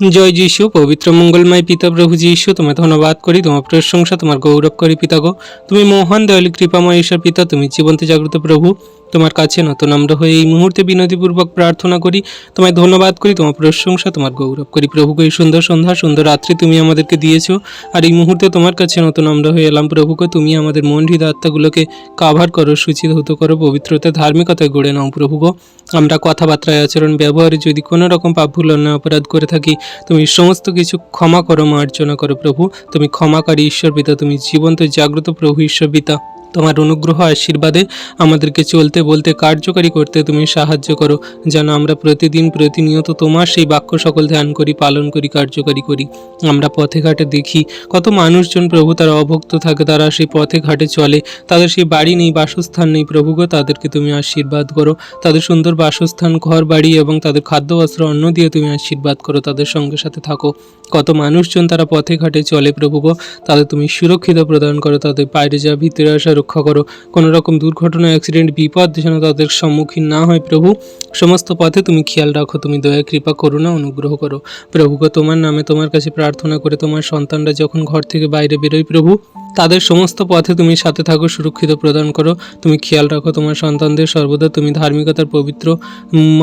জয় যিশু। পবিত্র মঙ্গলময় পিতা প্রভু যিশু, তোমায় ধন্যবাদ করি, তোমার প্রশংসা, তোমার গৌরব করি পিতা গো। তুমি মহান দয়ালু কৃপাময় ঈশ্বর পিতা, তুমি জীবন্ত জাগ্রত প্রভু। তোমার কাছে নত নম্র হয়ে এই মুহূর্তে বিনতিপূর্বক প্রার্থনা করি, তোমায় ধন্যবাদ করি, তোমার প্রশংসা, তোমার গৌরব করি প্রভুকে। এই সুন্দর সন্ধ্যা, সুন্দর রাত্রি তুমি আমাদেরকে দিয়েছো, আর এই মুহূর্তে তোমার কাছে নত নম্র হয়ে এলাম প্রভুকে। তুমি আমাদের মন হৃদয় আত্মাগুলোকে কাভার করো, সূচিধৌত করো, পবিত্রতা ধার্মিকতায় গড়ে নাও প্রভুগো। আমরা কথাবার্তায়, আচরণ, ব্যবহারে যদি কোনো রকম পাপ, ভুল, অন্যায়, অপরাধ করে থাকি, তুমি সমস্ত কিছু ক্ষমা করো, মার্জনা করো প্রভু। তুমি ক্ষমাকারী ঈশ্বর পিতা, তুমি জীবন্ত জাগ্রত প্রভু ঈশ্বর পিতা। তোমার অনুগ্রহ আশীর্বাদে আমাদেরকে চলতে, বলতে, কার্যকারী করতে তুমি সাহায্য করো, যেন আমরা প্রতিদিন প্রতিনিয়ত তোমার সেই বাক্য সকল ধ্যান করি, পালন করি, কার্যকারী করি। আমরা পথে ঘাটে দেখি কত মানুষজন প্রভু, তারা অভুক্ত থাকে, তারা সেই পথে ঘাটে চলে, তাদের সেই বাড়ি নেই, বাসস্থান নেই প্রভু গো। তাদেরকে তুমি আশীর্বাদ করো, তাদের সুন্দর বাসস্থান, ঘর বাড়ি এবং তাদের খাদ্য, বস্ত্র, অন্ন দিয়ে তুমি আশীর্বাদ করো, তাদের সঙ্গে সাথে থাকো। কত মানুষজন তারা পথে ঘাটে চলে প্রভু গো, তাদের তুমি সুরক্ষিত প্রদান করো, তাদের বাইরে যাওয়া, ভিতরে আসা রক্ষা করো। কোনো রকম দুর্ঘটনা, অ্যাক্সিডেন্ট, বিপদ যেন তাদের সম্মুখীন না হয় প্রভু। সমস্ত পথে তুমি খেয়াল রাখো, তুমি দয়া, কৃপা, করুণা, অনুগ্রহ করো প্রভু গো। তোমার নামে তোমার কাছে প্রার্থনা করে তোমার সন্তানরা যখন ঘর থেকে বাইরে বেরোয় প্রভু, তাদের সমস্ত পথে তুমি সাথে থাকো, সুরক্ষিত প্রদান করো। তুমি খেয়াল রাখো তোমার সন্তানদের সর্বদা, তুমি ধার্মিকতার পবিত্র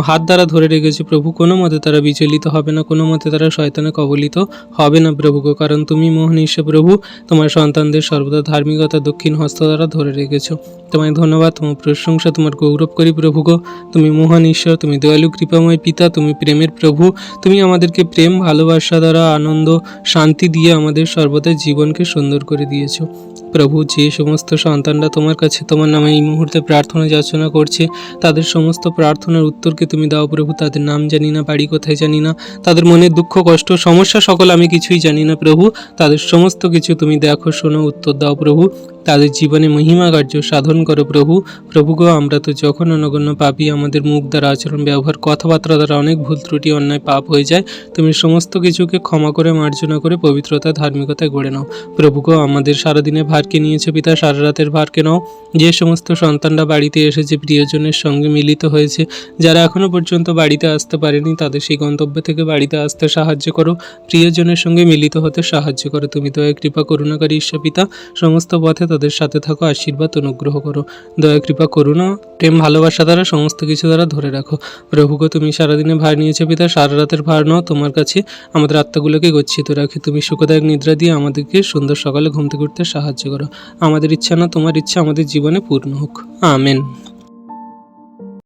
হাত দ্বারা ধরে রেখেছো প্রভু। কোনো মতে তারা বিচলিত হবে না, কোনো মতে তারা শয়তানে কবলিত হবে না প্রভু গো, কারণ তুমি মোহন ঈশ্বর প্রভু। তোমার সন্তানদের সর্বদা ধার্মিকতা দক্ষিণ হস্ত দ্বারা ধরে রেখেছো। তোমায় ধন্যবাদ, তোমার প্রশংসা, তোমার গৌরব করি প্রভু গো। তুমি মহান ঈশ্বর, তুমি দয়ালু কৃপাময় পিতা, তুমি প্রেমের প্রভু। তুমি আমাদেরকে প্রেম, ভালোবাসা দ্বারা আনন্দ, শান্তি দিয়ে আমাদের সর্বদা জীবনকে সুন্দর করে দিয়েছো প্রভু। যে সমস্ত সন্তানরা তোমার কাছে তোমার নামে এই মুহূর্তে প্রার্থনা যাচনা করছে, তাদের সমস্ত প্রার্থনার উত্তরকে তুমি দাও প্রভু। তাদের নাম জানি না, বাড়ি কোথায় জানি না, তাদের মনে দুঃখ, কষ্ট, সমস্যা সকল আমি কিছুই জানি না প্রভু। তাদের সমস্ত কিছু তুমি দেখো, শোনো, উত্তর দাও প্রভু। তাদের জীবনে মহিমা কার্য সাধন করো প্রভু। প্রভু গো, আমরা তো যখন অনগণ্য পাপী, আমাদের মুখ দ্বারা, আচরণ, ব্যবহার, কথাবার্তা দ্বারা অনেক ভুল ত্রুটি, অন্যায়, পাপ হয়ে যায়। তুমি সমস্ত কিছুকে ক্ষমা করে, মার্জনা করে, পবিত্রতা, ধার্মিকতায় গড়ে নাও প্রভু গো। আমাদের সারাদিনের ভারকে নিয়েছো পিতা, সারা রাতের ভারকে নাও। যে সমস্ত সন্তানরা বাড়িতে এসেছে, প্রিয়জনের সঙ্গে মিলিত হয়েছে, যারা এখনো পর্যন্ত বাড়িতে আসতে পারেনি, তাদের সেই গন্তব্য থেকে বাড়িতে আসতে সাহায্য করো, প্রিয়জনের সঙ্গে মিলিত হতে সাহায্য করো। তুমি দয়া, কৃপা, করুণাকারী ঈশ্বর পিতা, সমস্ত পথে তাদের সাথে থাকো, আশীর্বাদ, অনুগ্রহ করো। দয়া, কৃপা, করুণা, প্রেম, ভালোবাসা দ্বারা, সমস্ত কিছু দ্বারা ধরে রাখো প্রভু গো। তুমি সারাদিনে ভার নিয়েছো পিতা, সারা রাতের ভার নাও। তোমার কাছে আমাদের আত্মাগুলোকে গচ্ছিত রাখে। তুমি সুখদায়ক নিদ্রা দিয়ে আমাদেরকে সুন্দর সকালে ঘুম থেকে উঠতে সাহায্য করো। আমাদের ইচ্ছা না, তোমার ইচ্ছা আমাদের জীবনে পূর্ণ হোক। আমেন।